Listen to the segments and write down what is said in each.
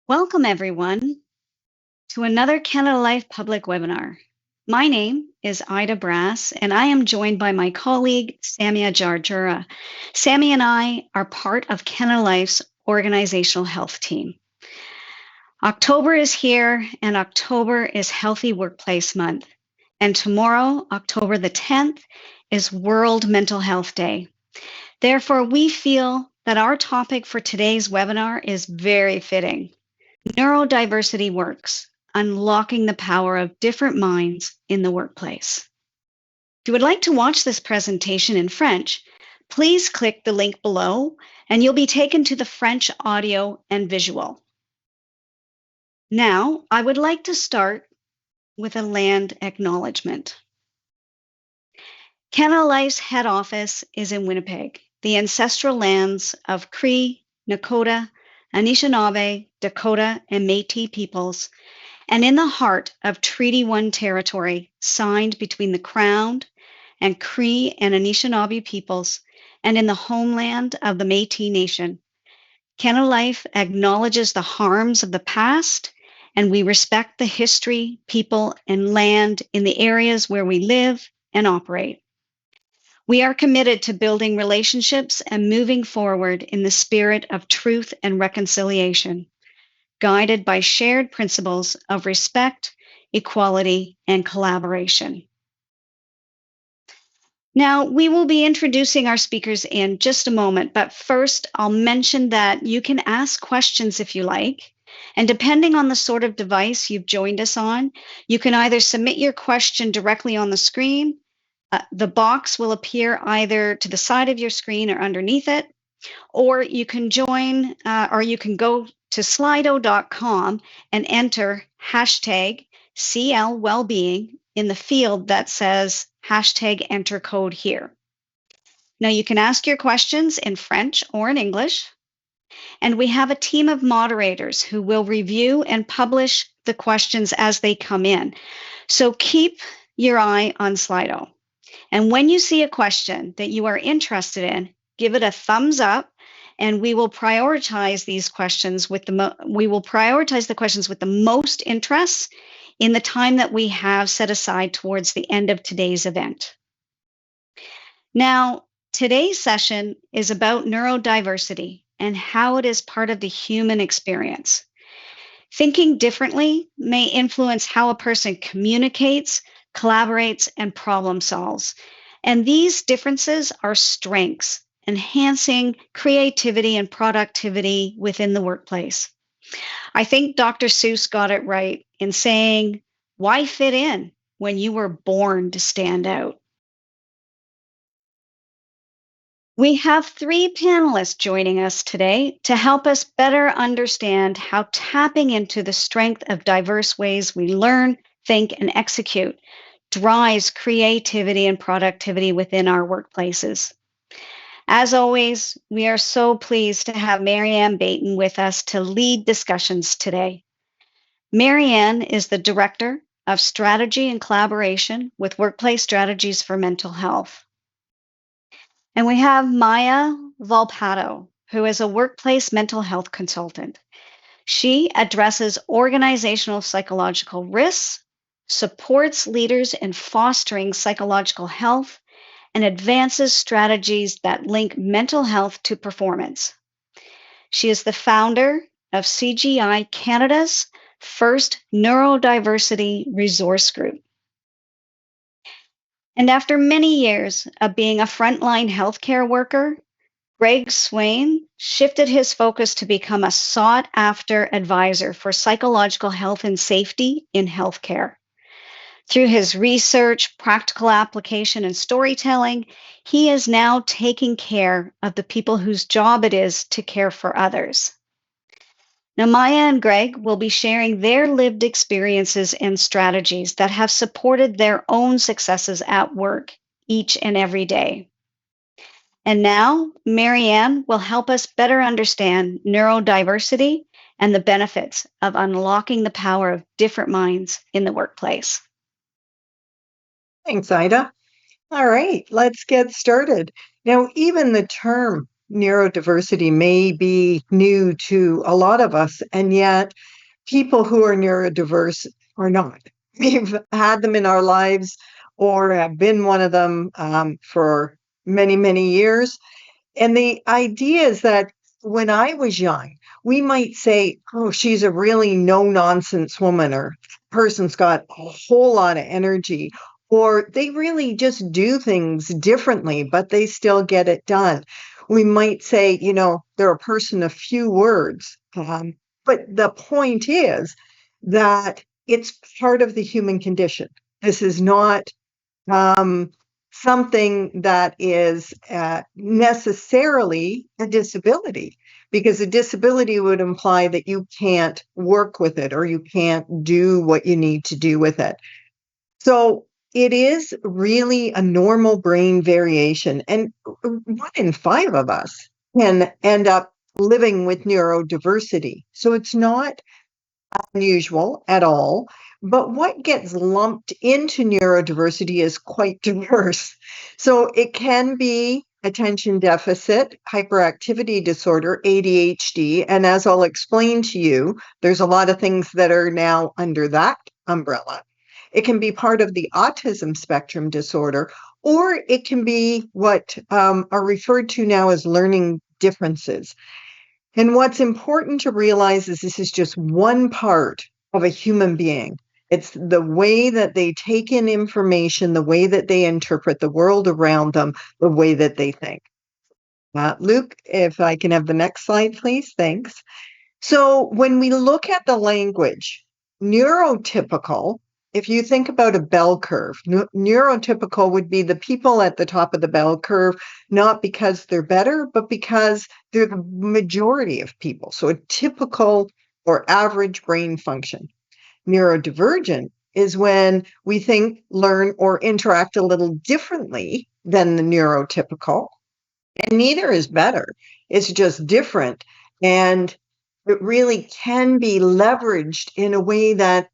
Welcome, everyone, to another Canada Life public webinar. My name is Ida Brass, and I am joined by my colleague, Samia Jarjura. Sammy and I are part of Canada Life's organizational health team. October is here, and October is Healthy Workplace Month. And tomorrow, October the 10th, is World Mental Health Day. Therefore, we feel that our topic for today's webinar is very fitting. Neurodiversity works, unlocking the power of different minds in the workplace. If you would like to watch this presentation in French, please click the link below and you'll be taken to the French audio and visual. Now, I would like to start with a land acknowledgement. Canada Life's head office is in Winnipeg, the ancestral lands of Cree, Nakota, Anishinaabe, Dakota, and Métis peoples, and in the heart of Treaty 1 territory signed between the Crown and Cree and Anishinaabe peoples, and in the homeland of the Métis Nation. Canada Life acknowledges the harms of the past, and we respect the history, people, and land in the areas where we live and operate. We are committed to building relationships and moving forward in the spirit of truth and reconciliation, guided by shared principles of respect, equality, and collaboration. Now, we will be introducing our speakers in just a moment, but first I'll mention that you can ask questions if you like. And depending on the sort of device you've joined us on, you can either submit your question directly on the screen. The box will appear either to the side of your screen or underneath it, or you can join, or you can go to slido.com and enter hashtag CL Wellbeing in the field that says hashtag enter code here. Now you can ask your questions in French or in English, and we have a team of moderators who will review and publish the questions as they come in. So keep your eye on Slido. And when you see a question that you are interested in, give it a thumbs up, and we will prioritize these questions with the questions with the most interest in the time that we have set aside towards the end of today's event. Now, today's session is about neurodiversity and how it is part of the human experience. Thinking differently may influence how a person communicates, collaborates, and problem solves. And these differences are strengths, enhancing creativity and productivity within the workplace. I think Dr. Seuss got it right in saying, "Why fit in when you were born to stand out?" We have three panelists joining us today to help us better understand how tapping into the strength of diverse ways we learn, think, and execute drives creativity and productivity within our workplaces. As always, we are so pleased to have Marianne Baton with us to lead discussions today. Marianne is the Director of Strategy and Collaboration with Workplace Strategies for Mental Health. And we have Maya Volpato, who is a workplace mental health consultant. She addresses organizational psychological risks, supports leaders in fostering psychological health, and advances strategies that link mental health to performance. She is the founder of CGI Canada's first neurodiversity resource group. And after many years of being a frontline healthcare worker, Greg Swain shifted his focus to become a sought-after advisor for psychological health and safety in healthcare. Through his research, practical application, and storytelling, he is now taking care of the people whose job it is to care for others. Now, Maya and Greg will be sharing their lived experiences and strategies that have supported their own successes at work each and every day. And now, Marianne will help us better understand neurodiversity and the benefits of unlocking the power of different minds in the workplace. Thanks, Ida. All right, let's get started. Now, even the term neurodiversity may be new to a lot of us, and yet people who are neurodiverse are not. We've had them in our lives or have been one of them for many, many years. And the idea is that when I was young, we might say, oh, she's a really no nonsense woman, or person's got a whole lot of energy, or they really just do things differently, but they still get it done. We might say, they're a person of few words. But the point is that it's part of the human condition. This is not um, something that is necessarily a disability, because a disability would imply that you can't work with it or you can't do what you need to do with it. So it is really a normal brain variation. And 1 in 5 of us can end up living with neurodiversity. So it's not unusual at all. But what gets lumped into neurodiversity is quite diverse. So it can be attention deficit hyperactivity disorder, ADHD. And as I'll explain to you, there's a lot of things that are now under that umbrella. It can be part of the autism spectrum disorder, or it can be what are referred to now as learning differences. And what's important to realize is this is just one part of a human being. It's the way that they take in information, the way that they interpret the world around them, the way that they think. Luke, if I can have the next slide, please. Thanks. So when we look at the language, neurotypical, if you think about a bell curve, neurotypical would be the people at the top of the bell curve, not because they're better, but because they're the majority of people. So a typical or average brain function. Neurodivergent is when we think, learn, or interact a little differently than the neurotypical. And neither is better. It's just different. And it really can be leveraged in a way that,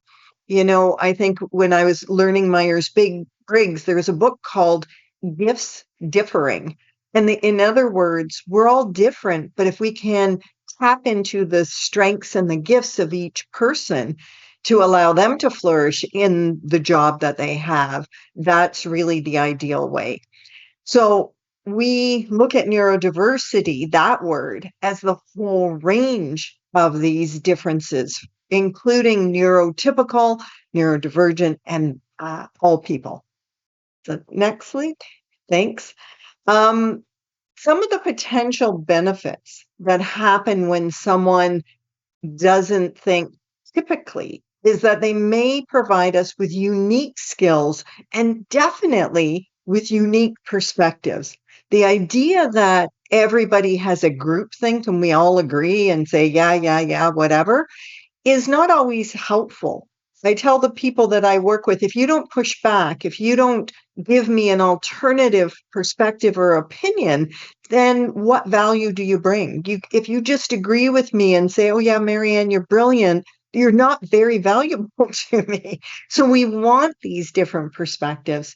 I think when I was learning Myers-Briggs, there's a book called Gifts Differing. And in other words, we're all different, but if we can tap into the strengths and the gifts of each person to allow them to flourish in the job that they have, that's really the ideal way. So we look at neurodiversity, that word, as the whole range of these differences, including neurotypical, neurodivergent, and all people. So next slide. Thanks. Some of the potential benefits that happen when someone doesn't think typically is that they may provide us with unique skills and definitely with unique perspectives. The idea that everybody has a group think and we all agree and say, yeah, whatever, is not always helpful. I tell the people that I work with, if you don't push back, if you don't give me an alternative perspective or opinion, then what value do you bring? If you just agree with me and say, oh yeah, Marianne, you're brilliant, you're not very valuable to me. So we want these different perspectives.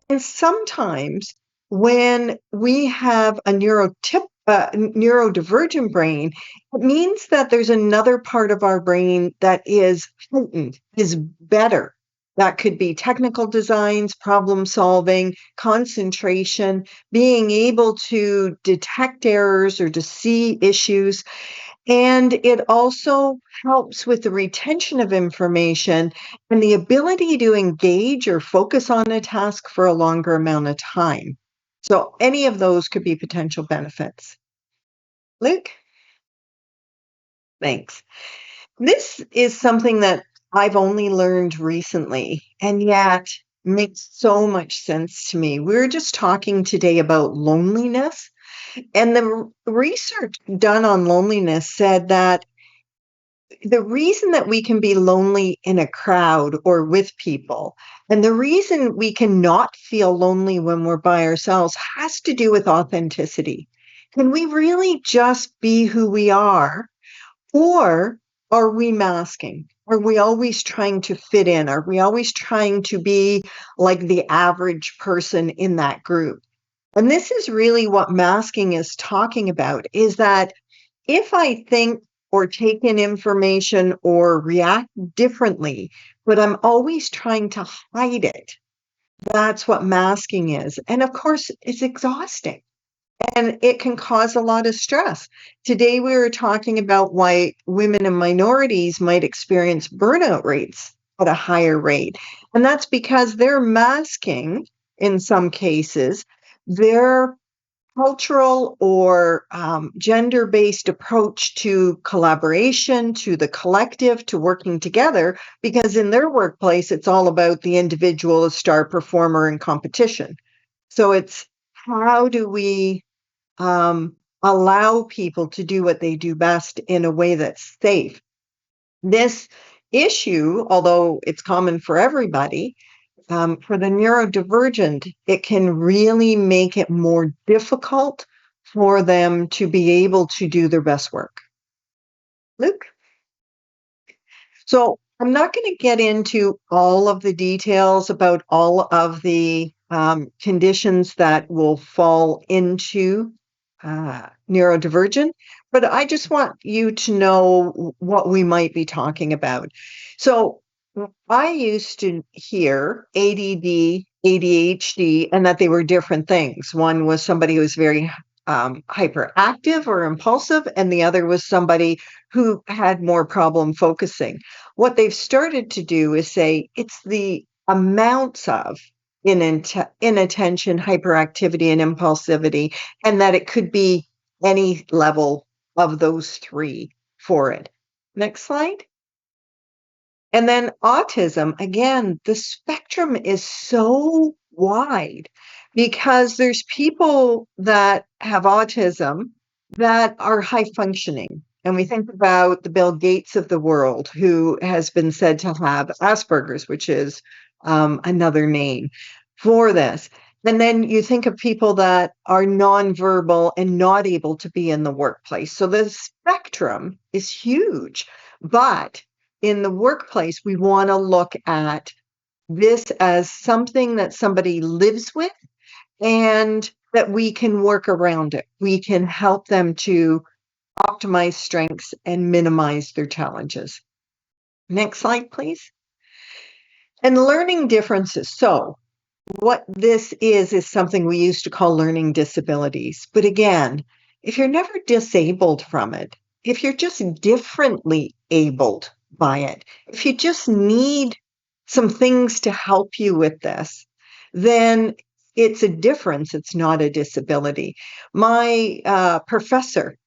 And sometimes when we have a neurodivergent brain, it means that there's another part of our brain that is potent, is better. That could be technical designs, problem solving, concentration, being able to detect errors or to see issues. And it also helps with the retention of information and the ability to engage or focus on a task for a longer amount of time. So any of those could be potential benefits. Luke? Thanks. This is something that I've only learned recently, and yet makes so much sense to me. We were just talking today about loneliness, and the research done on loneliness said that the reason that we can be lonely in a crowd or with people, and the reason we cannot feel lonely when we're by ourselves, has to do with authenticity. Can we really just be who we are? Or are we masking? Are we always trying to fit in? Are we always trying to be like the average person in that group? And this is really what masking is talking about, is that if I think or take in information or react differently, but I'm always trying to hide it, that's what masking is. And of course, it's exhausting and it can cause a lot of stress. Today, we were talking about why women and minorities might experience burnout rates at a higher rate. And that's because they're masking, in some cases, their cultural or gender based approach to collaboration, to the collective, to working together, because in their workplace, it's all about the individual as star performer in competition. So it's how do we allow people to do what they do best in a way that's safe? This issue, although it's common for everybody, for the neurodivergent, it can really make it more difficult for them to be able to do their best work. Luke? So I'm not going to get into all of the details about all of the conditions that will fall into neurodivergent, but I just want you to know what we might be talking about. So I used to hear ADD, ADHD, and that they were different things. One was somebody who was very hyperactive or impulsive, and the other was somebody who had more problem focusing. What they've started to do is say it's the amounts of inattention, hyperactivity, and impulsivity, and that it could be any level of those three for it. Next slide. And then autism, again, the spectrum is so wide because there's people that have autism that are high functioning. And we think about the Bill Gates of the world, who has been said to have Asperger's, which is another name for this. And then you think of people that are nonverbal and not able to be in the workplace. So the spectrum is huge. But in the workplace, we want to look at this as something that somebody lives with and that we can work around it. We can help them to optimize strengths and minimize their challenges. Next slide, please. And learning differences. So, what this is something we used to call learning disabilities. But again, if you're never disabled from it, if you're just differently abled by it, if you just need some things to help you with this, then it's a difference. It's not a disability. My professor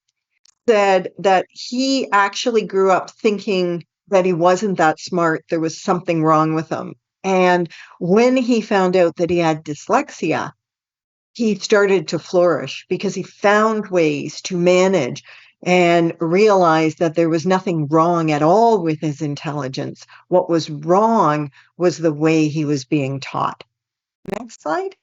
said that he actually grew up thinking that he wasn't that smart. There was something wrong with him. And when he found out that he had dyslexia, he started to flourish because he found ways to manage and realized that there was nothing wrong at all with his intelligence. What was wrong was the way he was being taught. Next slide.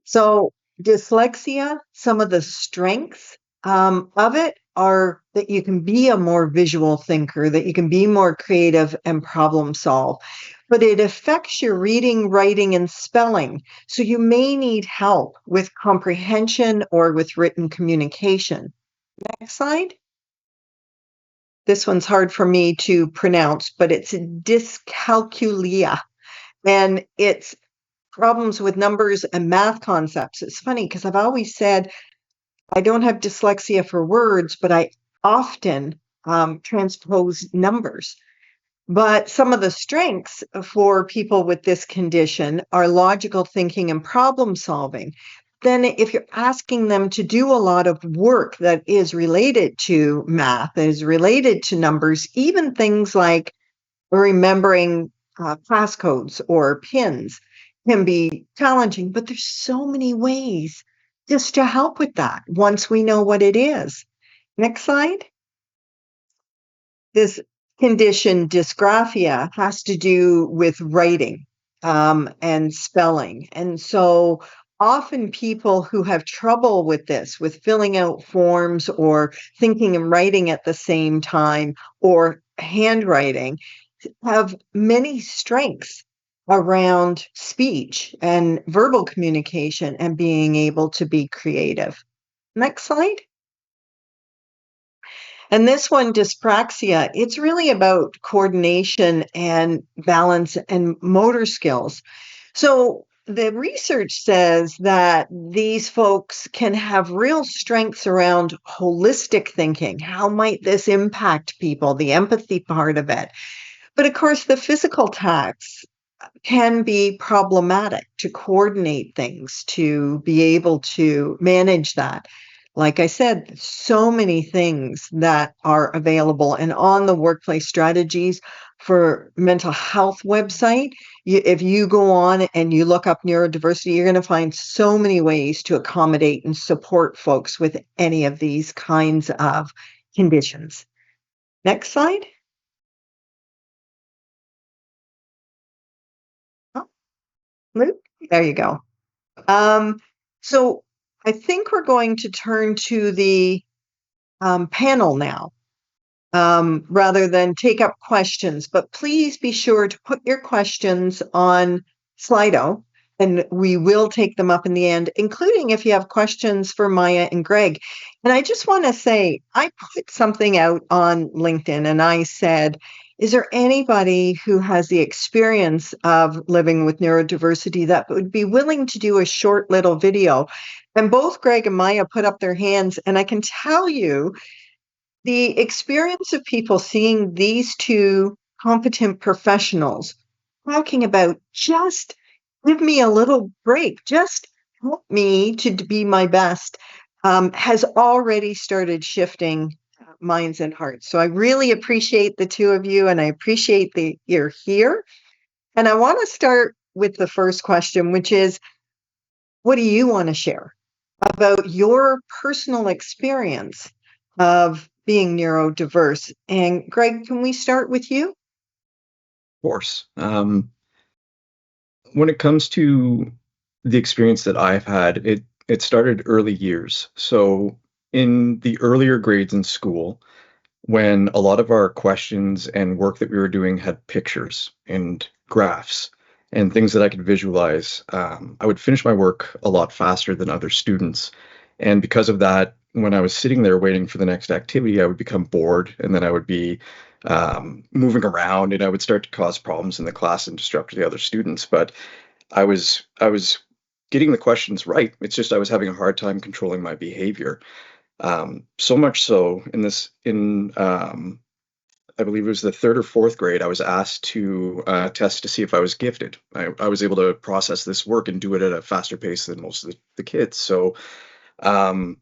So, dyslexia, some of the strengths of it are that you can be a more visual thinker, that you can be more creative and problem solve, but it affects your reading, writing, and spelling. So, you may need help with comprehension or with written communication. Next slide. This one's hard for me to pronounce, but it's dyscalculia. And it's problems with numbers and math concepts. It's funny because I've always said I don't have dyslexia for words, but I often transpose numbers. But some of the strengths for people with this condition are logical thinking and problem solving. Then, if you're asking them to do a lot of work that is related to math, that is related to numbers, even things like remembering class codes or pins can be challenging, but there's so many ways just to help with that once we know what it is. Next slide. This condition, dysgraphia, has to do with writing and spelling. And so often people who have trouble with this, with filling out forms or thinking and writing at the same time or handwriting, have many strengths around speech and verbal communication and being able to be creative. Next slide. And this one, dyspraxia, it's really about coordination and balance and motor skills. So the research says that these folks can have real strengths around holistic thinking. How might this impact people? The empathy part of it. But of course, the physical tasks can be problematic to coordinate things, to be able to manage that. Like I said, so many things that are available. And on the Workplace Strategies for Mental Health website, if you go on and you look up neurodiversity, you're going to find so many ways to accommodate and support folks with any of these kinds of conditions. Next slide. Oh, Luke, there you go. Um, so I think we're going to turn to the panel now, rather than take up questions. But please be sure to put your questions on Slido, and we will take them up in the end, including if you have questions for Maya and Greg. And I just want to say, I put something out on LinkedIn and I said, is there anybody who has the experience of living with neurodiversity that would be willing to do a short little video? And both Greg and Maya put up their hands, and I can tell you the experience of people seeing these two competent professionals talking about just give me a little break, just help me to be my best, has already started shifting minds and hearts. So I really appreciate the two of you, and I appreciate that you're here. And I want to start with the first question, which is, what do you want to share about your personal experience of being neurodiverse? And Greg, can we start with you? Of course. When it comes to the experience that I've had, it started early years. So in the earlier grades in school, when a lot of our questions and work that we were doing had pictures and graphs and things that I could visualize, I would finish my work a lot faster than other students. And because of that, when I was sitting there waiting for the next activity, I would become bored, and then I would be moving around, and I would start to cause problems in the class and disrupt the other students. But I was getting the questions right. It's just I was having a hard time controlling my behavior. So much so in I believe it was the third or fourth grade, I was asked to test to see if I was gifted. I was able to process this work and do it at a faster pace than most of the kids. So, um,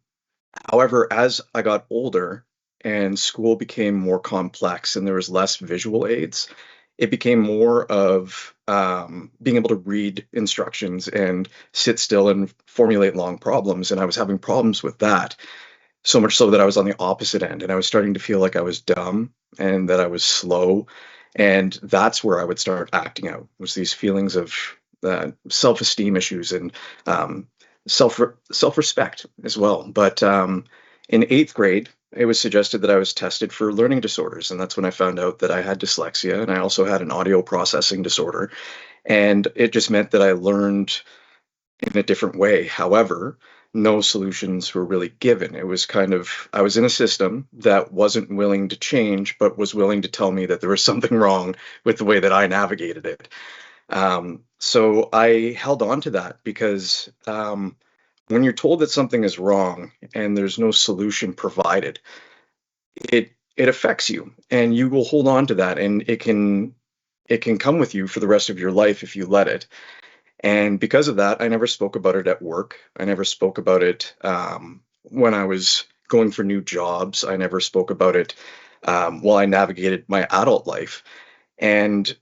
however, as I got older and school became more complex and there was less visual aids, it became more of being able to read instructions and sit still and formulate long problems. And I was having problems with that. So much so that I was on the opposite end, and I was starting to feel like I was dumb and that I was slow. And that's where I would start acting out, was these feelings of self-esteem issues and self-respect as well. But in eighth grade, it was suggested that I was tested for learning disorders, and that's when I found out that I had dyslexia, and I also had an audio processing disorder. And it just meant that I learned in a different way. However, no solutions were really given. It was kind of, I was in a system that wasn't willing to change, but was willing to tell me that there was something wrong with the way that I navigated it. So I held on to that because when you're told that something is wrong and there's no solution provided, it affects you, and you will hold on to that, and it can come with you for the rest of your life if you let it. And because of that, I never spoke about it at work. I never spoke about it when I was going for new jobs. I never spoke about it while I navigated my adult life. And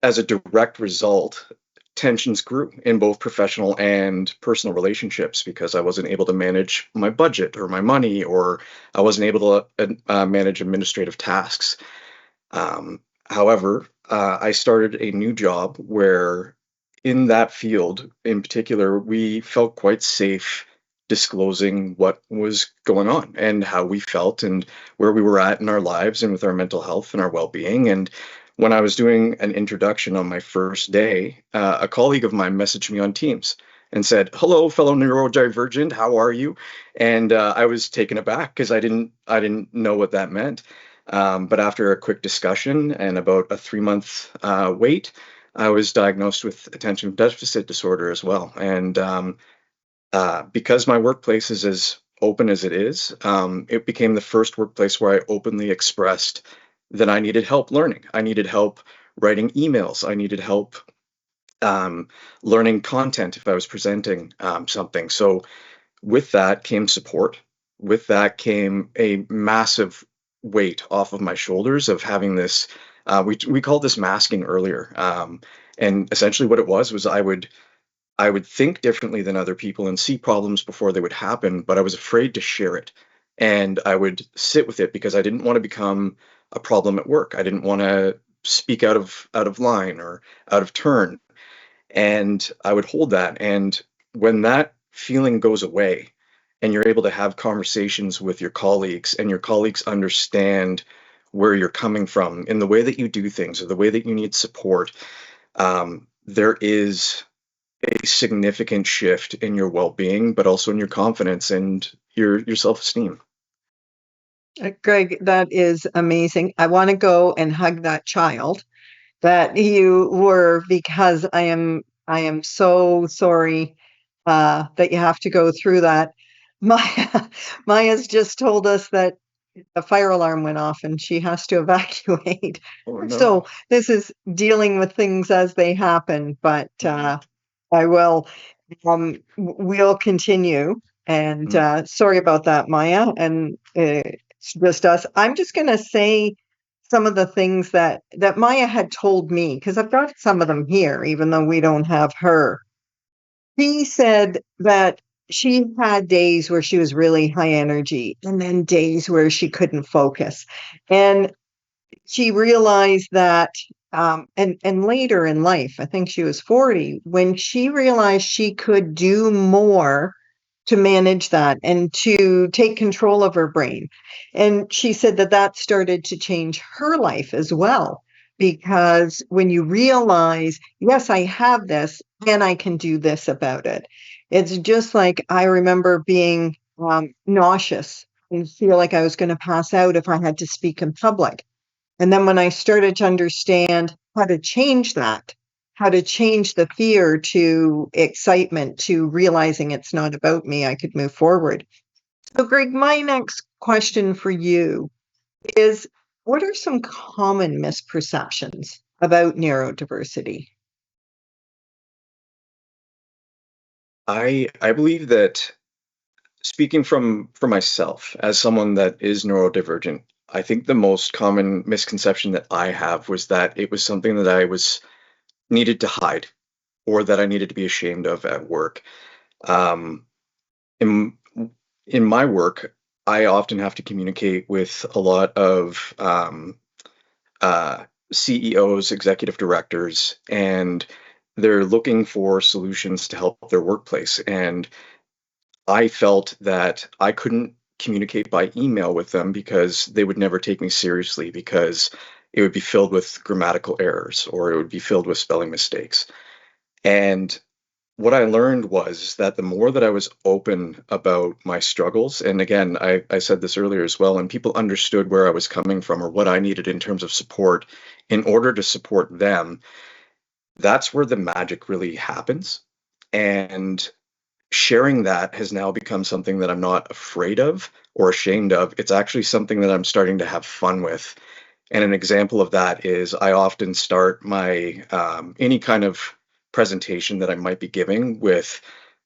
as a direct result, tensions grew in both professional and personal relationships because I wasn't able to manage my budget or my money, or I wasn't able to manage administrative tasks. However, I started a new job where, in that field in particular, we felt quite safe disclosing what was going on and how we felt and where we were at in our lives and with our mental health and our well being. And when I was doing an introduction on my first day, a colleague of mine messaged me on Teams and said, "Hello, fellow neurodivergent, how are you?" And I was taken aback because I didn't know what that meant. But after a quick discussion and about a 3-month wait, I was diagnosed with attention deficit disorder as well. And because my workplace is as open as it is, it became the first workplace where I openly expressed that I needed help learning. I needed help writing emails. I needed help um, learning content if I was presenting something. So with that came support. With that came a massive weight off of my shoulders of having this. We called this masking earlier, and essentially what it was I would think differently than other people and see problems before they would happen, but I was afraid to share it. And I would sit with it because I didn't want to become a problem at work. I didn't want to speak out of line or out of turn. And I would hold that. And when that feeling goes away and you're able to have conversations with your colleagues and your colleagues understand where you're coming from in the way that you do things or the way that you need support, there is a significant shift in your well-being, but also in your confidence and your self-esteem. Greg, that is amazing. I want to go and hug that child that you were, because I am so sorry that you have to go through that. Maya Maya's just told us that a fire alarm went off and she has to evacuate. Oh So no. this is dealing with things as they happen, but Mhm. I will we'll continue. And Mm. sorry about that, Maya. And it's just us. I'm just going to say some of the things that Maya had told me, because I've got some of them here, even though we don't have her. She said that she had days where she was really high energy and then days where she couldn't focus. And she realized that, and later in life, I think she was 40, when she realized she could do more to manage that and to take control of her brain. And she said that that started to change her life as well. Because when you realize, yes, I have this and I can do this about it. It's just like I remember being nauseous and feel like I was going to pass out if I had to speak in public. And then when I started to understand how to change that, how to change the fear to excitement, to realizing it's not about me, I could move forward. So, Greg, my next question for you is, what are some common misperceptions about neurodiversity? I believe that speaking from for myself as someone that is neurodivergent, I think the most common misconception that I have was that it was something that I was needed to hide or that I needed to be ashamed of at work. Um, in in my work, I often have to communicate with a lot of uh, CEOs, executive directors, and they're looking for solutions to help their workplace. And I felt that I couldn't communicate by email with them because they would never take me seriously because it would be filled with grammatical errors or it would be filled with spelling mistakes. And what I learned was that the more that I was open about my struggles, and again, I said this earlier as well, and people understood where I was coming from or what I needed in terms of support in order to support them, that's where the magic really happens. And sharing that has now become something that I'm not afraid of or ashamed of. It's actually something that I'm starting to have fun with. And an example of that is I often start my any kind of presentation that I might be giving with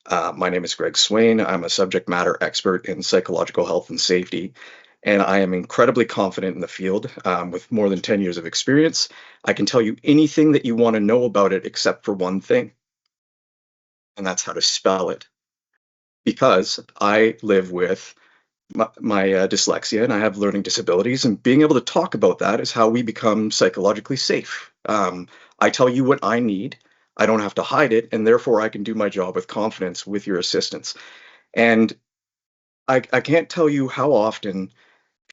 my name is Greg Swain. I'm a subject matter expert in psychological health and safety. And I am incredibly confident in the field with more than 10 years of experience. I can tell you anything that you want to know about it except for one thing, and that's how to spell it. Because I live with my dyslexia and I have learning disabilities, and being able to talk about that is how we become psychologically safe. I tell you what I need. I don't have to hide it, and therefore I can do my job with confidence with your assistance. And I can't tell you how often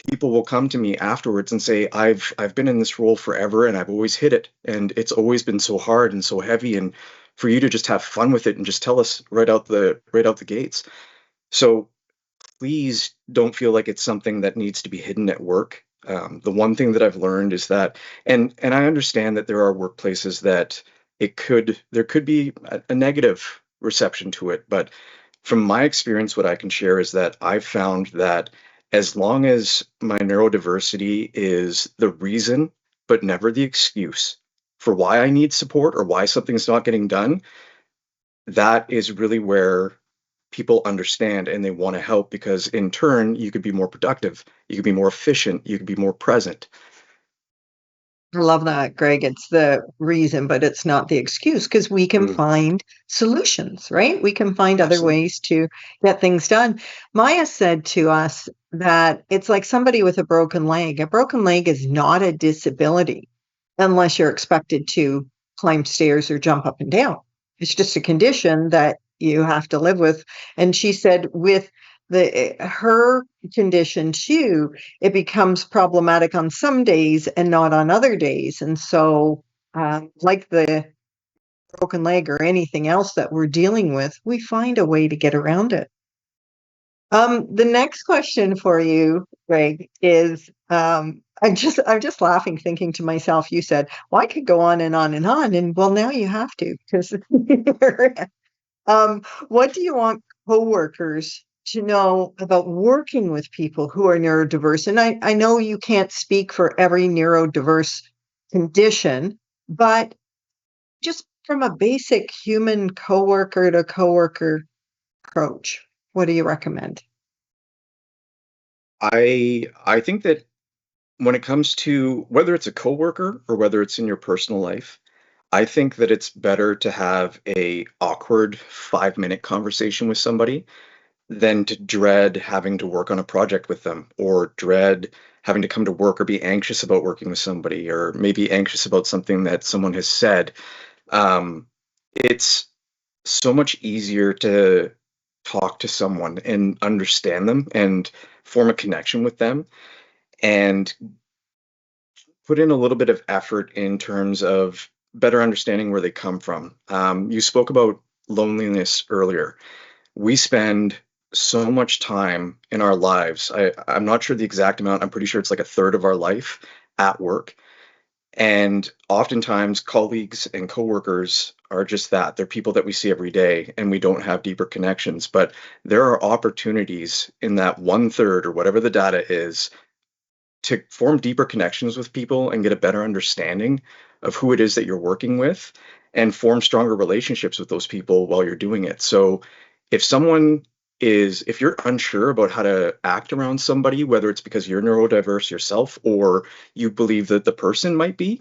people will come to me afterwards and say, I've been in this role forever and I've always hit it, and it's always been so hard and so heavy, and for you to just have fun with it and just tell us right out the gates. So please don't feel like it's something that needs to be hidden at work. The one thing that I've learned is that, and I understand that there are workplaces that there could be a negative reception to it, but from my experience, what I can share is that I've found that as long as my neurodiversity is the reason, but never the excuse for why I need support or why something's not getting done, that is really where people understand and they want to help, because in turn, you could be more productive, you could be more efficient, you could be more present. I love that, Greg. It's the reason, but it's not the excuse because we can Mm, find solutions, right? We can find other absolutely. ways to get things done. Maya said to us that it's like somebody with a broken leg. A broken leg is not a disability unless you're expected to climb stairs or jump up and down. It's just a condition that you have to live with. And she said with her condition too, it becomes problematic on some days and not on other days. And so, like the broken leg or anything else that we're dealing with, we find a way to get around it. The next question for you, Greg, is I'm just laughing, thinking to myself, you said, well, I could go on and on and on. And well, now you have to, because what do you want coworkers to know about working with people who are neurodiverse? And I know you can't speak for every neurodiverse condition, but just from a basic human coworker to coworker approach, what do you recommend? I think that when it comes to whether it's a coworker or whether it's in your personal life, I think that it's better to have a awkward 5-minute conversation with somebody than to dread having to work on a project with them, or dread having to come to work, or be anxious about working with somebody, or maybe anxious about something that someone has said. It's so much easier to talk to someone and understand them and form a connection with them and put in a little bit of effort in terms of better understanding where they come from. You spoke about loneliness earlier. We spend so much time in our lives. I'm not sure the exact amount. I'm pretty sure it's like a third of our life at work. And oftentimes, colleagues and coworkers are just that. They're people that we see every day, and we don't have deeper connections. But there are opportunities in that one third, or whatever the data is, to form deeper connections with people and get a better understanding of who it is that you're working with, and form stronger relationships with those people while you're doing it. So if you're unsure about how to act around somebody, whether it's because you're neurodiverse yourself or you believe that the person might be,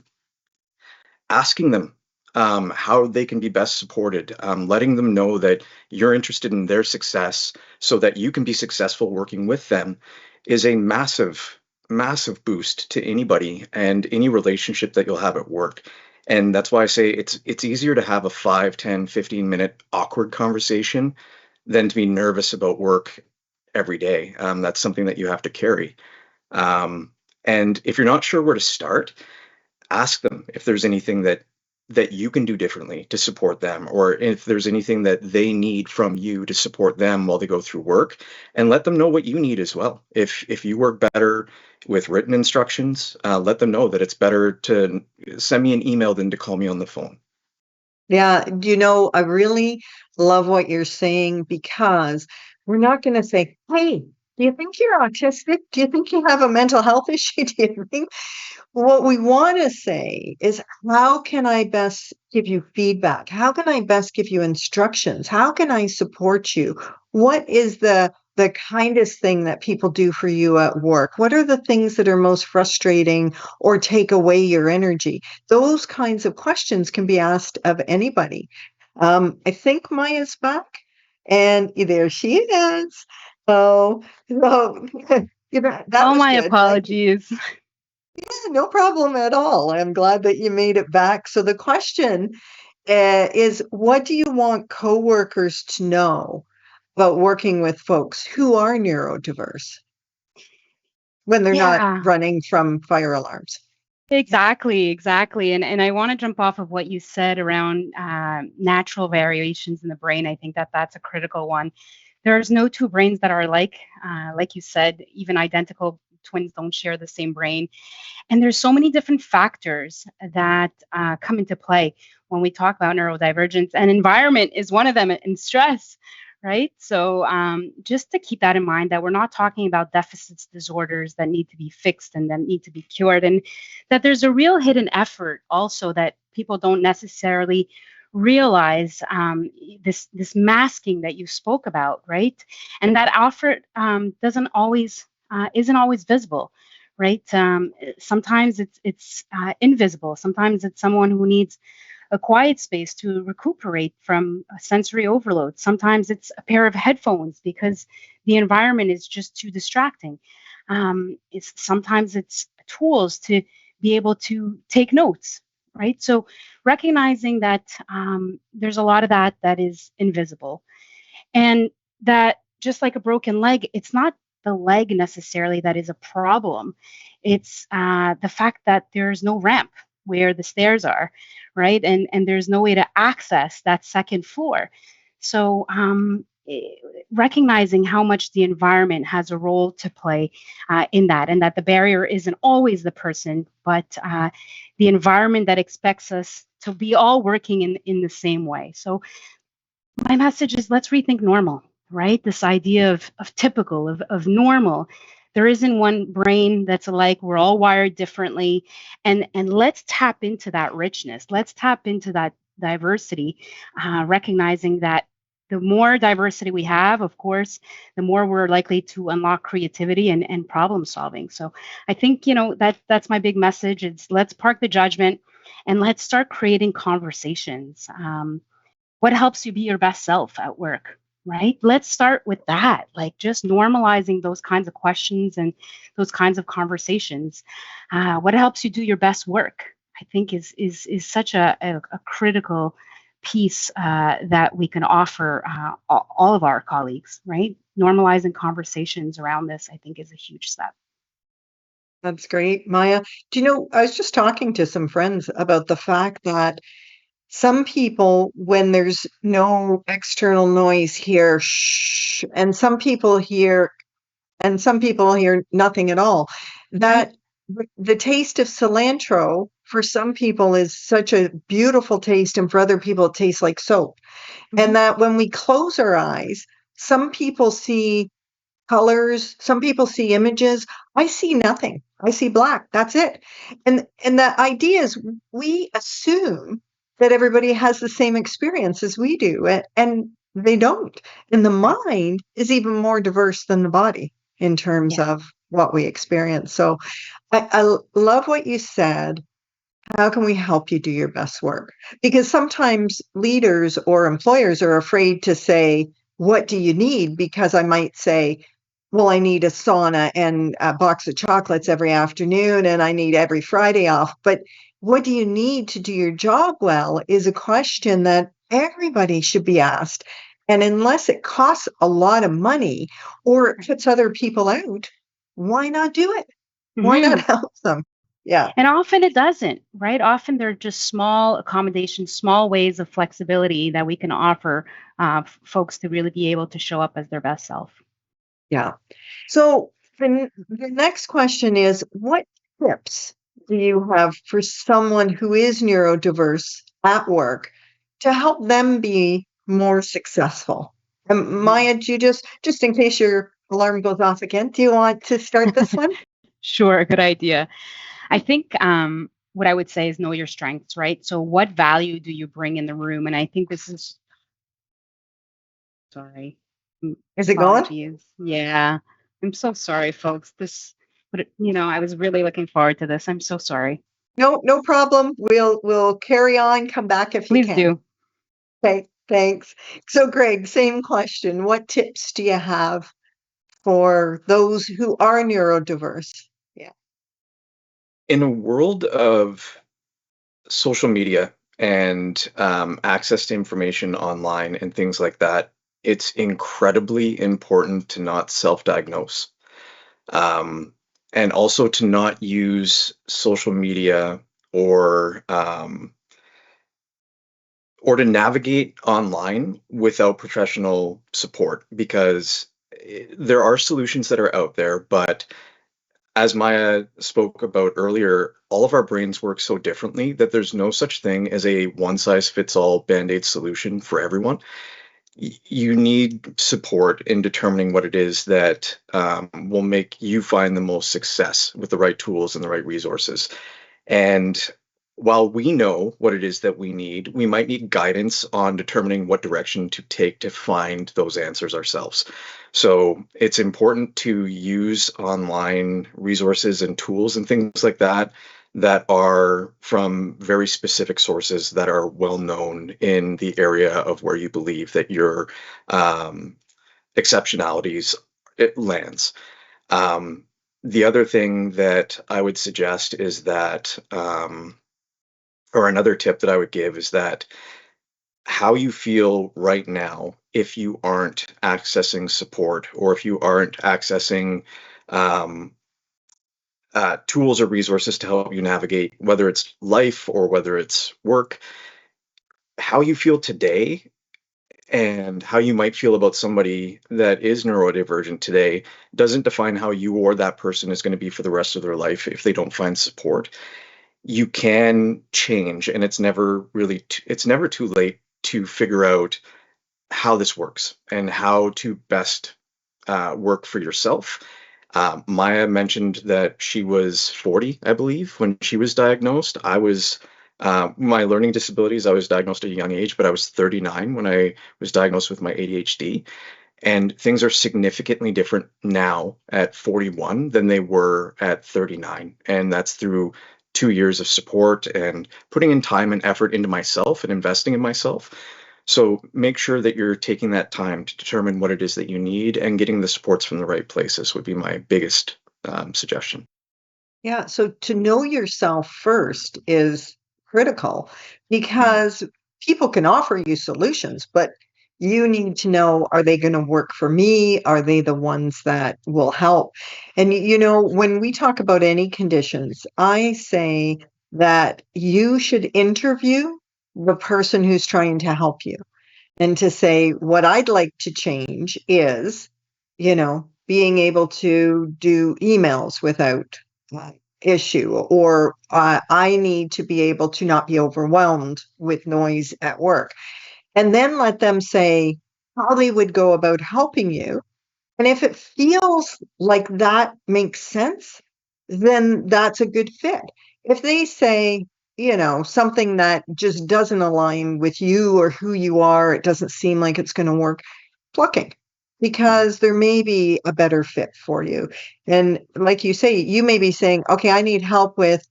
asking them how they can be best supported, letting them know that you're interested in their success so that you can be successful working with them is a massive, massive boost to anybody and any relationship that you'll have at work. And that's why I say it's easier to have a 5, 10, 15-minute awkward conversation than to be nervous about work every day. That's something that you have to carry. Um, and if you're not sure where to start, ask them if there's anything that you can do differently to support them, or if there's anything that they need from you to support them while they go through work, and let them know what you need as well. If you work better with written instructions, let them know that it's better to send me an email than to call me on the phone. Yeah, I really love what you're saying because we're not going to say, hey, do you think you're autistic? Do you think you have a mental health issue? Do you think what we want to say is, how can I best give you feedback? How can I best give you instructions? How can I support you? What is the kindest thing that people do for you at work? What are the things that are most frustrating or take away your energy? Those kinds of questions can be asked of anybody. I think Maya's back, and there she is. So that Oh, was my good. Thank you. apologies. Yeah, no problem at all. I'm glad that you made it back. So the question is, what do you want coworkers to know about working with folks who are neurodiverse? when they're not Yeah. running from fire alarms. Exactly. And I want to jump off of what you said around natural variations in the brain. I think that that's a critical one. There's no two brains that are alike. Like you said, even identical twins don't share the same brain. And there's so many different factors that come into play when we talk about neurodivergence, and environment is one of them, and stress, right? So just to keep that in mind, that we're not talking about deficits disorders that need to be fixed and that need to be cured, and that there's a real hidden effort also that people don't necessarily realize, this masking that you spoke about, right? And that effort doesn't always isn't always visible, right? Sometimes it's invisible. Sometimes it's someone who needs a quiet space to recuperate from a sensory overload. Sometimes it's a pair of headphones because the environment is just too distracting. Sometimes it's tools to be able to take notes, right? So recognizing that there's a lot of that is invisible, and that just like a broken leg, it's not the leg necessarily that is a problem. It's the fact that there's no ramp where the stairs are, right? And there's no way to access that second floor. So recognizing how much the environment has a role to play in that, and that the barrier isn't always the person, but the environment that expects us to be all working in the same way. So my message is, let's rethink normal, right? This idea of typical, of normal. There isn't one brain that's alike. We're all wired differently. And let's tap into that richness. Let's tap into that diversity, recognizing that the more diversity we have, of course, the more we're likely to unlock creativity and problem solving. So I think, that's my big message. It's, let's park the judgment and let's start creating conversations. What helps you be your best self at work, right? Let's start with that, like just normalizing those kinds of questions and those kinds of conversations. What helps you do your best work, I think, is such a critical piece that we can offer all of our colleagues, right? Normalizing conversations around this, I think, is a huge step. That's great, Maya. Do you know, I was just talking to some friends about the fact that some people, when there's no external noise, hear shh, and some people hear nothing at all. Right. That the taste of cilantro for some people is such a beautiful taste, and for other people it tastes like soap. Mhm. And that when we close our eyes, some people see colors, some people see images. I see nothing. I see black. That's it. And the idea is we assume that everybody has the same experience as we do, and they don't. And the mind is even more diverse than the body in terms Yeah. of what we experience. So I love what you said. How can we help you do your best work? Because sometimes leaders or employers are afraid to say, what do you need? Because I might say, well, I need a sauna and a box of chocolates every afternoon, and I need every Friday off. But what do you need to do your job well is a question that everybody should be asked. And unless it costs a lot of money or it puts other people out, why not do it? Why not Mhm. help them? Yeah. And often it doesn't, right? Often they're just small accommodations, small ways of flexibility that we can offer folks to really be able to show up as their best self. Yeah. So the next question is, what tips do you have for someone who is neurodiverse at work to help them be more successful? And Maya, do you just in case your alarm goes off again, do you want to start this one? Sure, good idea. I think what I would say is know your strengths, right? So, what value do you bring in the room? And I think this is, sorry, Is it going? apologies. Yeah, I'm so sorry, folks. I was really looking forward to this. I'm so sorry. No, no problem. We'll carry on, come back if you Please can. do. Okay, thanks. So Greg, same question. What tips do you have for those who are neurodiverse? Yeah. In a world of social media and access to information online and things like that, it's incredibly important to not self-diagnose. Um, and also to not use social media or um, or to navigate online without professional support, because there are solutions that are out there, but as Maya spoke about earlier, all of our brains work so differently that there's no such thing as a one size fits all band-aid solution for everyone. You need support in determining what it is that will make you find the most success with the right tools and the right resources. And while we know what it is that we need, we might need guidance on determining what direction to take to find those answers ourselves. So it's important to use online resources and tools and things like that that are from very specific sources that are well known in the area of where you believe that your um, exceptionalities it lands. Um, the other thing that I would suggest is that, or another tip that I would give is that how you feel right now, if you aren't accessing support or if you aren't accessing um, tools or resources to help you navigate, whether it's life or whether it's work, how you feel today and how you might feel about somebody that is neurodivergent today doesn't define how you or that person is going to be for the rest of their life if they don't find support. You can change, and it's never too late to figure out how this works and how to best work for yourself. Maya mentioned that she was 40, I believe, when she was diagnosed. My learning disabilities, I was diagnosed at a young age, but I was 39 when I was diagnosed with my ADHD. And things are significantly different now at 41 than they were at 39. And that's through 2 years of support and putting in time and effort into myself and investing in myself. So make sure that you're taking that time to determine what it is that you need, and getting the supports from the right places would be my biggest suggestion. Yeah, so to know yourself first is critical Mm. because people can offer you solutions, but you need to know, are they going to work for me? Are they the ones that will help? And when we talk about any conditions, I say that you should interview the person who's trying to help you and to say, what I'd like to change is, being able to do emails without uh, issue, or I need to be able to not be overwhelmed with noise at work. And then let them say how they would go about helping you, and if it feels like that makes sense, then that's a good fit. If they say, something that just doesn't align with you or who you are, it doesn't seem like it's going to work, plucking, Mm. because there may be a better fit for you. And like you say, you may be saying, okay, I need help with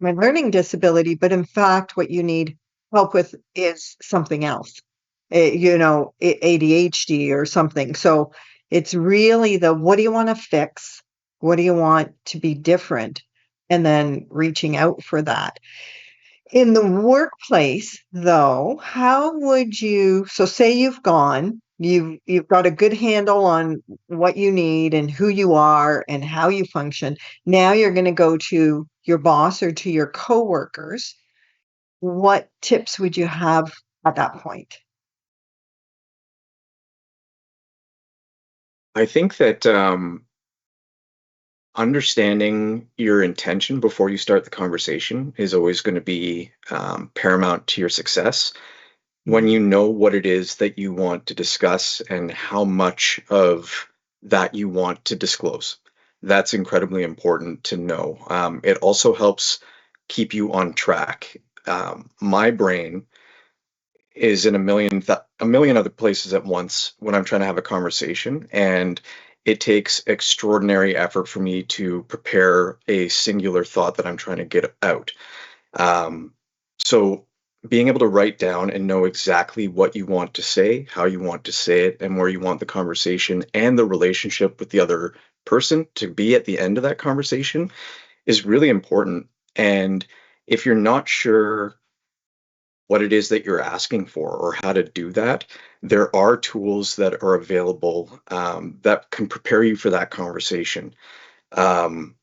my learning disability, but in fact, what you need help with is something else, ADHD or something. So it's really the, what do you want to fix? What do you want to be different? And then reaching out for that. In the workplace, though, how would you, so say you've got a good handle on what you need and who you are and how you function. Now you're going to go to your boss or to your coworkers. What tips would you have at that point? I think that understanding your intention before you start the conversation is always going to be paramount to your success. When Mhm. you know what it is that you want to discuss and how much of that you want to disclose, that's incredibly important to know. It also helps keep you on track. My brain is in a million other places at once when I'm trying to have a conversation, and it takes extraordinary effort for me to prepare a singular thought that I'm trying to get out. Um, so being able to write down and know exactly what you want to say, how you want to say it, and where you want the conversation and the relationship with the other person to be at the end of that conversation is really important. And if you're not sure what it is that you're asking for or how to do that, there are tools that are available that can prepare you for that conversation. Um,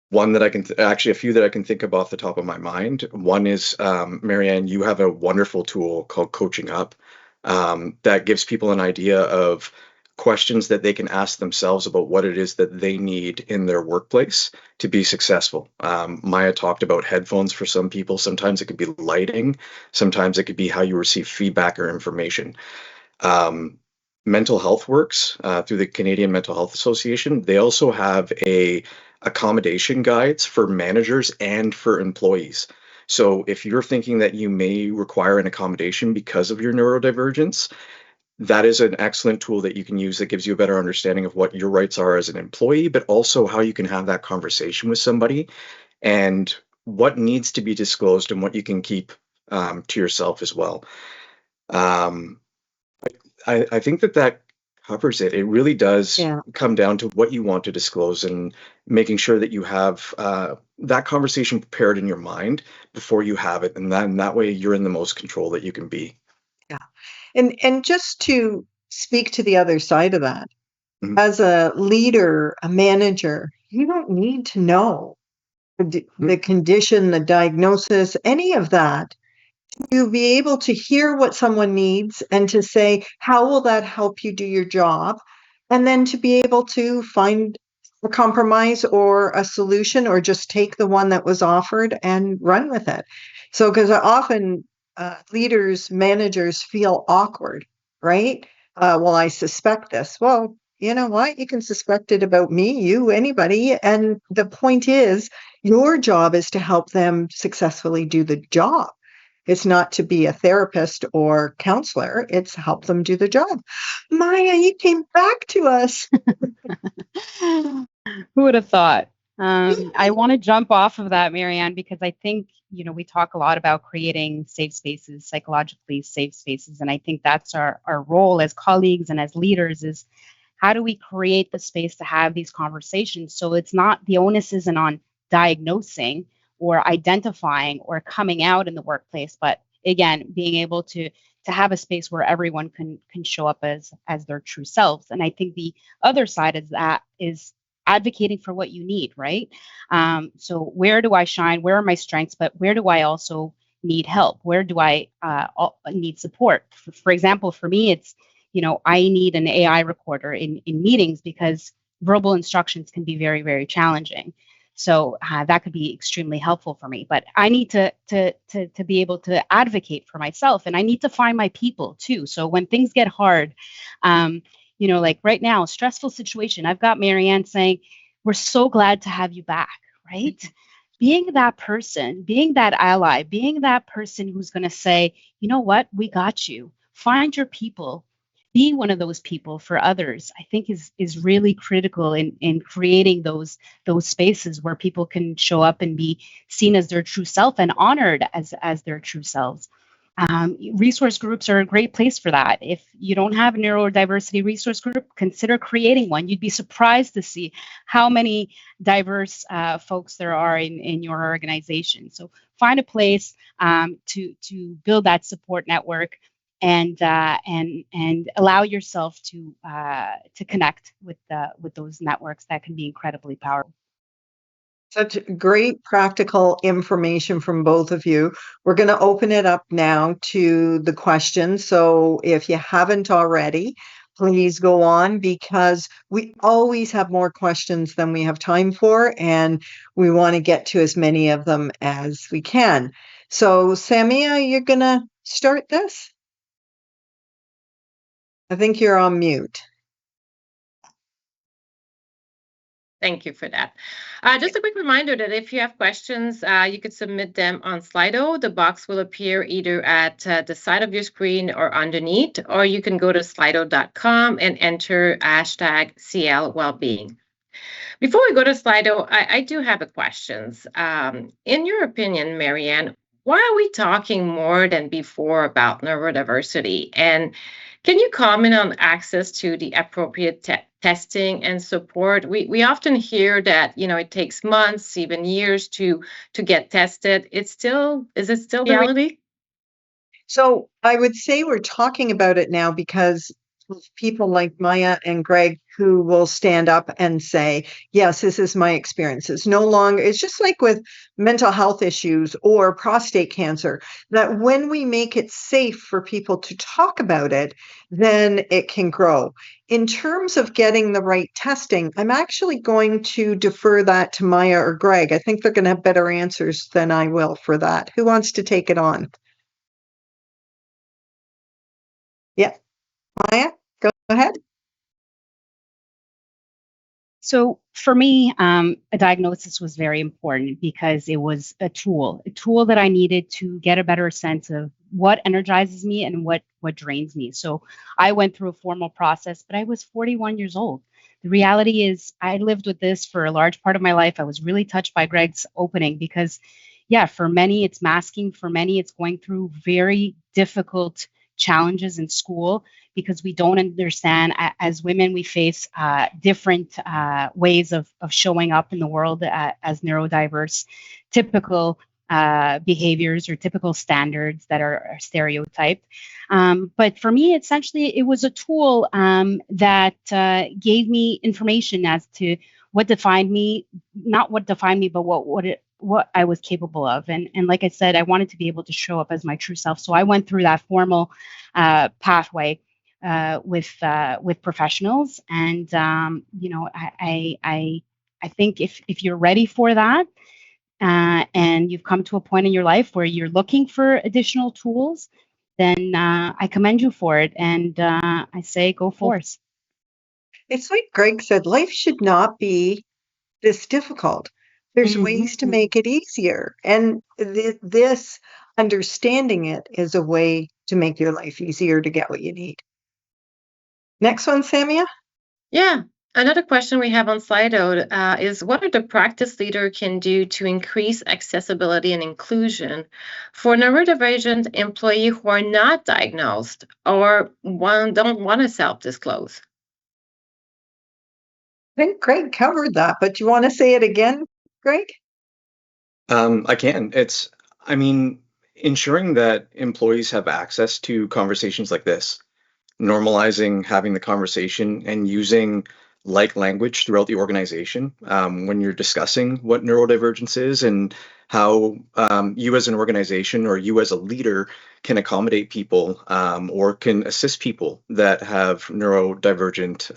One that I can actually a few that I can think of off the top of my mind. One is Marianne, you have a wonderful tool called Coaching Up that gives people an idea of questions that they can ask themselves about what it is that they need in their workplace to be successful. Maya talked about headphones for some people. Sometimes it could be lighting. Sometimes it could be how you receive feedback or information. Um, Mental Health Works through the Canadian Mental Health Association. They also have a accommodation guides for managers and for employees. So if you're thinking that you may require an accommodation because of your neurodivergence, that is an excellent tool that you can use that gives you a better understanding of what your rights are as an employee, but also how you can have that conversation with somebody and what needs to be disclosed and what you can keep to yourself as well. Um, I think that covers it. It really does Yeah. come down to what you want to disclose and making sure that you have that conversation prepared in your mind before you have it, and that way you're in the most control that you can be. Yeah. And just to speak to the other side of that, Mhm. as a leader, a manager, you don't need to know the condition, the diagnosis, any of that, to be able to hear what someone needs and to say, how will that help you do your job? And then to be able to find a compromise or a solution or just take the one that was offered and run with it. So, because often leaders, managers feel awkward, right? Well, I suspect this. Well, you know what? You can suspect it about me, you, anybody. And the point is, your job is to help them successfully do the job. It's not to be a therapist or counselor, it's help them do the job. Maya, you came back to us. Who would have thought? I want to jump off of that, Marianne, because I think, we talk a lot about creating safe spaces, psychologically safe spaces. And I think that's our role as colleagues and as leaders is how do we create the space to have these conversations so it's not the onus isn't on diagnosing or identifying or coming out in the workplace, but again, being able to have a space where everyone can show up as their true selves. And I think the other side of that is advocating for what you need, right? So where do I shine? Where are my strengths? But where do I also need help? Where do I need support? For example, for me, it's, I need an AI recorder in meetings because verbal instructions can be very, very challenging. So that could be extremely helpful for me. But I need to be able to advocate for myself, and I need to find my people too. So when things get hard, like right now, stressful situation, I've got Marianne saying, we're so glad to have you back, right? Being that person, being that ally, being that person who's going to say, you know what, we got you. Find your people. Be one of those people for others, I think is really critical in creating those spaces where people can show up and be seen as their true self and honored as their true selves. Resource groups are a great place for that. If you don't have a neurodiversity resource group, consider creating one. You'd be surprised to see how many diverse folks there are in your organization. So find a place to build that support network and allow yourself to connect with those networks that can be incredibly powerful. Such great practical information from both of you. We're going to open it up now to the questions. So if you haven't already, please go on because we always have more questions than we have time for, and we want to get to as many of them as we can. So, Samia, you're going to start this? I think you're on mute. Thank you for that. Just a quick reminder that if you have questions, you could submit them on Slido. The box will appear either at the side of your screen or underneath, or you can go to slido.com and enter hashtag CL Wellbeing. Before we go to Slido, I do have a questions. In your opinion, Marianne, why are we talking more than before about neurodiversity? And can you comment on access to the appropriate testing and support? We often hear that it takes months, even years to get tested. Is it still reality? So I would say we're talking about it now because people like Maya and Greg who will stand up and say, yes, this is my experience. It's no longer, it's just like with mental health issues or prostate cancer, that when we make it safe for people to talk about it, then it can grow. In terms of getting the right testing, I'm actually going to defer that to Maya or Greg. I think they're going to have better answers than I will for that. Who wants to take it on? Yeah, Maya, go ahead. So for me, a diagnosis was very important because it was a tool that I needed to get a better sense of what energizes me and what drains me. So I went through a formal process, but I was 41 years old. The reality is I lived with this for a large part of my life. I was really touched by Greg's opening because, yeah, for many it's masking, for many it's going through very difficult challenges in school because we don't understand. As women, we face different ways of showing up in the world as neurodiverse, typical behaviors or typical standards that are stereotyped. But for me, essentially, it was a tool that gave me information as to what defined me, not what defined me, but what I was capable of. And like I said, I wanted to be able to show up as my true self. So I went through that formal pathway with professionals, and I think if you're ready for that, and you've come to a point in your life where you're looking for additional tools, then I commend you for it, and I say go forth. It's like Greg said, life should not be this difficult. There's ways to make it easier. And this understanding it is a way to make your life easier to get what you need. Next one, Samia. Yeah. Another question we have on Slido is what are the practice leader can do to increase accessibility and inclusion for neurodivergent employees who are not diagnosed or don't want to self-disclose? I think Greg covered that, but do you want to say it again, Greg? I can. I mean, ensuring that employees have access to conversations like this, normalizing having the conversation and using like language throughout the organization when you're discussing what neurodivergence is and how you as an organization or you as a leader can accommodate people or can assist people that have neurodivergent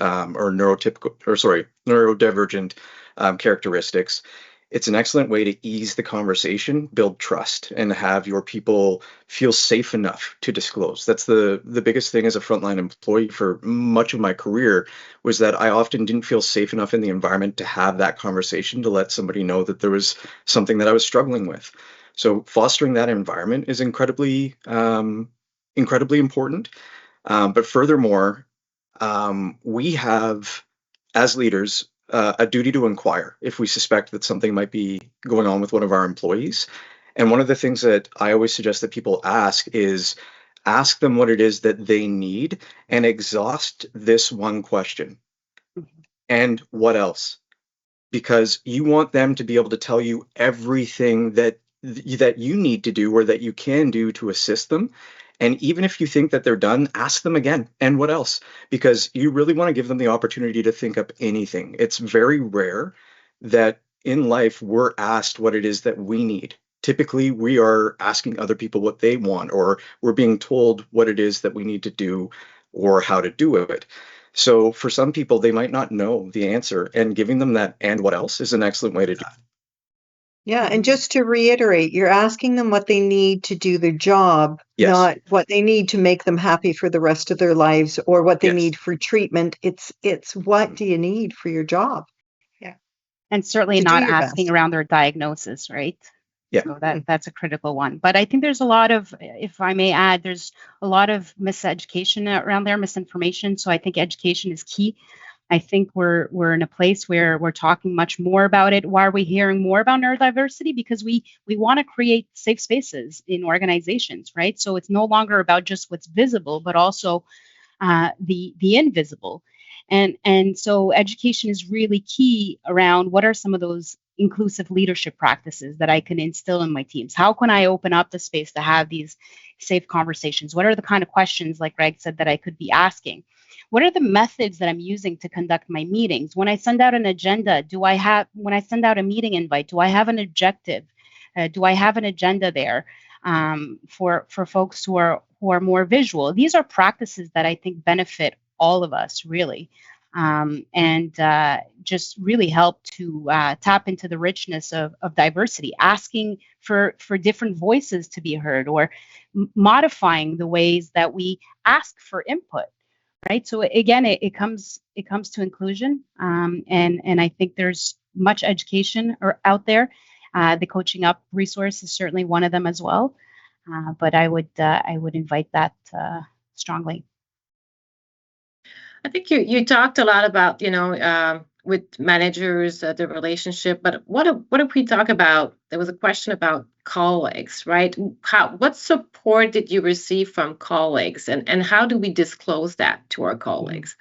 neurodivergent characteristics. It's an excellent way to ease the conversation, build trust, and have your people feel safe enough to disclose. That's the biggest thing as a frontline employee for much of my career was that I often didn't feel safe enough in the environment to have that conversation to let somebody know that there was something that I was struggling with. So fostering that environment is incredibly important. But furthermore, we have, as leaders, a duty to inquire if we suspect that something might be going on with one of our employees. And one of the things that I always suggest that people ask is ask them what it is that they need and exhaust this one question. And what else? Because you want them to be able to tell you everything that you need to do or that you can do to assist them. And even if you think that they're done, ask them again. And what else? Because you really want to give them the opportunity to think up anything. It's very rare that in life we're asked what it is that we need. Typically, we are asking other people what they want, or we're being told what it is that we need to do or how to do it. So for some people, they might not know the answer, and giving them that and what else is an excellent way to do it. Yeah, and just to reiterate, you're asking them what they need to do their job, Yes. not what they need to make them happy for the rest of their lives or what they Yes. need for treatment. It's what do you need for your job? And certainly To do not your asking best. around their diagnosis, right? Yeah. So that's a critical one. But I think there's a lot of, if I may add, there's a lot of miseducation around there, misinformation. So I think education is key. I think we're in a place where we're talking much more about it. Why are we hearing more about neurodiversity? Because we want to create safe spaces in organizations, right? So it's no longer about just what's visible, but also the invisible. And so education is really key around what are some of those inclusive leadership practices that I can instill in my teams. How can I open up the space to have these safe conversations? What are the kind of questions, like Greg said, that I could be asking? What are the methods that I'm using to conduct my meetings? When I send out an agenda, when I send out a meeting invite, do I have an objective? Do I have an agenda there for folks who are more visual? These are practices that I think benefit all of us, really, and just really help to tap into the richness of diversity, asking for different voices to be heard, or modifying the ways that we ask for input. Right. So again, it comes to inclusion, and I think there's much education out there. The Coaching Up resource is certainly one of them as well. But I would invite that strongly. I think you talked a lot about, with managers, the relationship, but what if we talk about, there was a question about colleagues, right? What support did you receive from colleagues, and how do we disclose that to our colleagues?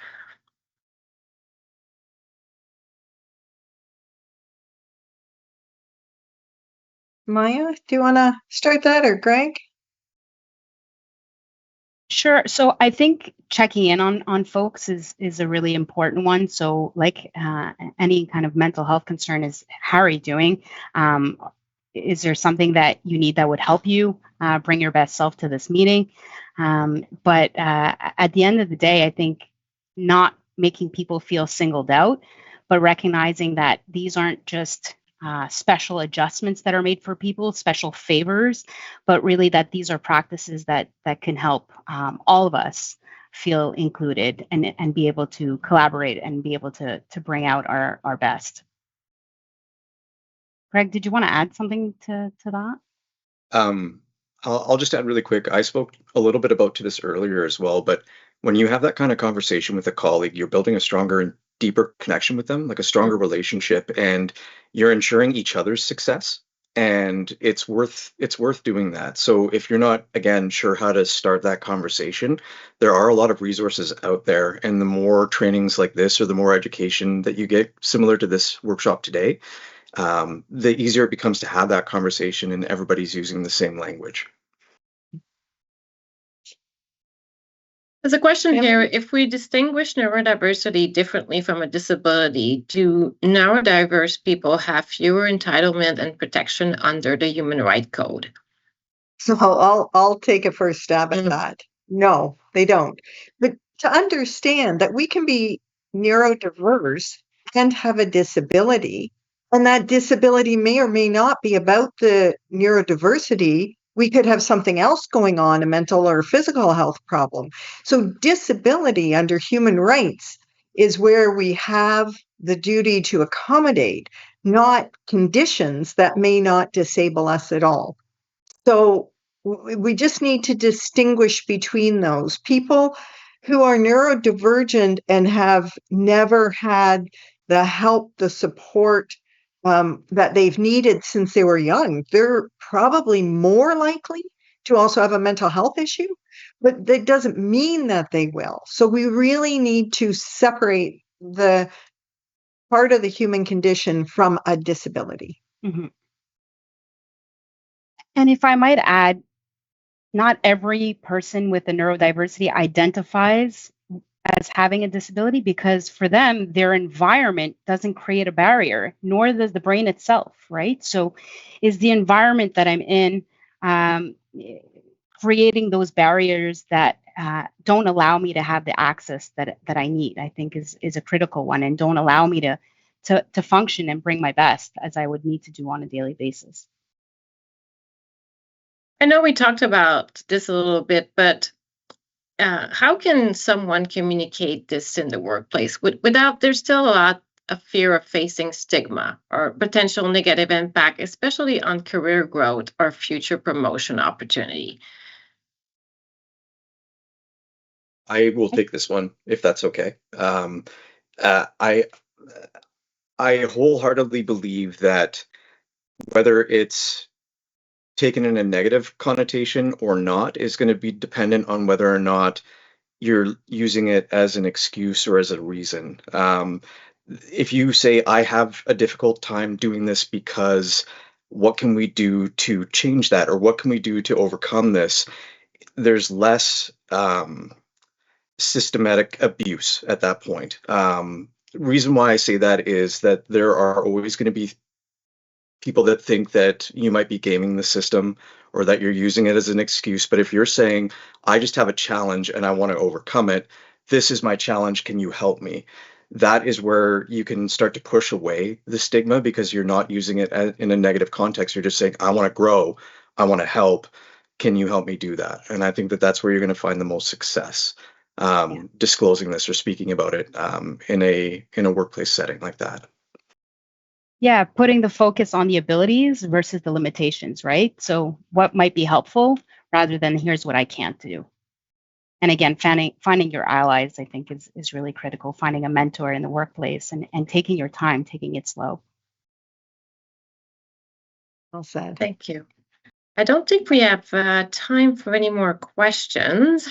Maya, do you want to start that, or Greg? Sure. So I think checking in on folks is a really important one. So like any kind of mental health concern, is how are you doing? Is there something that you need that would help you bring your best self to this meeting? But at the end of the day, I think not making people feel singled out, but recognizing that these aren't just special adjustments that are made for people, special favors, but really that these are practices that can help all of us feel included and be able to collaborate and be able to bring out our best. Greg, did you want to add something to that? I'll just add really quick. I spoke a little bit about to this earlier as well, but when you have that kind of conversation with a colleague, you're building a stronger and deeper connection with them, like a stronger relationship, and you're ensuring each other's success. And it's worth doing that. So if you're not, again, sure how to start that conversation, there are a lot of resources out there. And the more trainings like this, or the more education that you get, similar to this workshop today, the easier it becomes to have that conversation and everybody's using the same language. There's a question here. If we distinguish neurodiversity differently from a disability, do neurodiverse people have fewer entitlement and protection under the Human Rights Code? So I'll take a first stab at that. No, they don't. But to understand that we can be neurodiverse and have a disability, and that disability may or may not be about the neurodiversity. We could have something else going on, a mental or physical health problem. So disability under human rights is where we have the duty to accommodate, not conditions that may not disable us at all. So we just need to distinguish between those. People who are neurodivergent and have never had the help, the support that they've needed since they were young, they're probably more likely to also have a mental health issue, but that doesn't mean that they will. So we really need to separate the part of the human condition from a disability. Mm-hmm. And if I might add, not every person with a neurodiversity identifies as having a disability, because for them, their environment doesn't create a barrier, nor does the brain itself, right? So is the environment that I'm in creating those barriers that don't allow me to have the access that I need, I think is a critical one, and don't allow me to function and bring my best as I would need to do on a daily basis. I know we talked about this a little bit, but how can someone communicate this in the workplace without, there's still a lot of fear of facing stigma or potential negative impact, especially on career growth or future promotion opportunity? I will take this one if that's okay. I wholeheartedly believe that whether it's taken in a negative connotation or not is going to be dependent on whether or not you're using it as an excuse or as a reason. If you say, I have a difficult time doing this because what can we do to change that? Or what can we do to overcome this? There's less systematic abuse at that point. Reason why I say that is that there are always going to be people that think that you might be gaming the system or that you're using it as an excuse. But if you're saying, I just have a challenge and I want to overcome it, this is my challenge, can you help me? That is where you can start to push away the stigma, because you're not using it in a negative context. You're just saying, I want to grow, I want to help. Can you help me do that? And I think that that's where you're going to find the most success, disclosing this or speaking about it in a workplace setting like that. Yeah, putting the focus on the abilities versus the limitations, right? So what might be helpful rather than here's what I can't do. And again, finding your allies, I think, is really critical. Finding a mentor in the workplace and taking your time, taking it slow. Well said. Thank you. I don't think we have time for any more questions.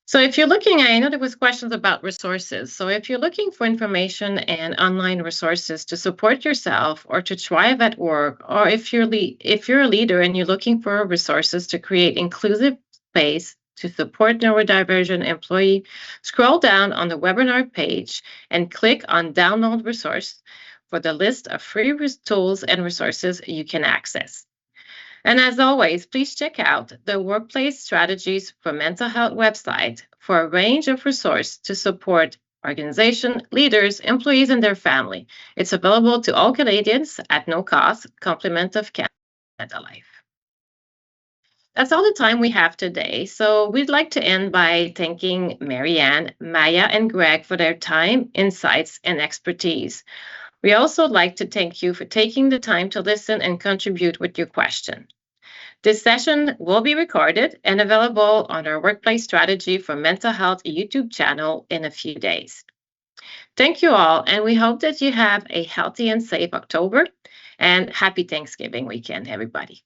So if you're looking, I know there was questions about resources. So if you're looking for information and online resources to support yourself or to thrive at work, or if you're a leader and you're looking for resources to create inclusive space to support neurodivergent employee, scroll down on the webinar page and click on download resource for the list of free tools and resources you can access. And as always, please check out the Workplace Strategies for Mental Health website for a range of resources to support organization, leaders, employees, and their family. It's available to all Canadians at no cost, complement of Canada Life. That's all the time we have today. So we'd like to end by thanking Marianne, Maya, and Greg for their time, insights, and expertise. We also like to thank you for taking the time to listen and contribute with your question. This session will be recorded and available on our Workplace Strategy for Mental Health YouTube channel in a few days. Thank you all, and we hope that you have a healthy and safe October, and happy Thanksgiving weekend, everybody.